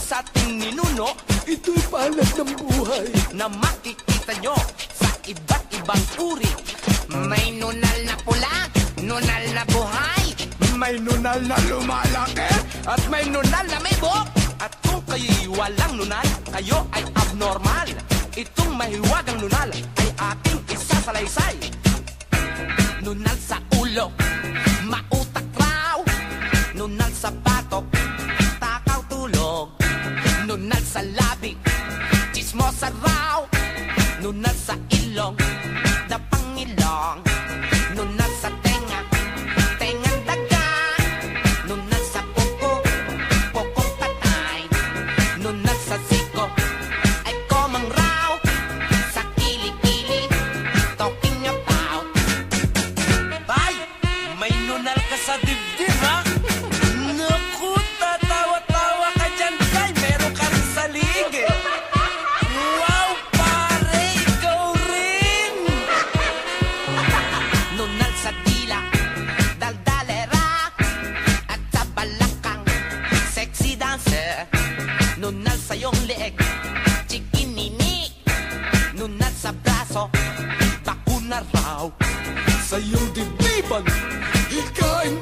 sa ating ninuno. Ito'y palad ng buhay na makikita nyo sa iba't ibang uri. May nunal na pula, nunal na buhay, may nunal na lumalaki, at may nunal na may buhok. At kung kayo'y walang nunal, kayo ay abnormal. Itong mahiwagang nunal ay ating isasalaysay. Nunal sa ulo, mautak raw. Nunal sa batok, takaw tulog. Nunal sa labi, chismosa raw. Nunal sa ilong, dapangilong. Nunal sa tenga, tengang daga. Nunal sa kuko, kukong patay. Nunal sa siko, ay komang raw. Sa kilikili, talking about. Ay, may nunal ka sa dibdib, ha? Naku, tatawa-tawa ka dyan, kay meron ka rin sa ligid. Wow, pare, ikaw rin. Nunal sa dila, daldalera. At sa balakang, sexy dancer. Nunal sa iyong leeg, chikinini. Nunal sa braso, bakuna raw. sa iyong dibdiban. Ikain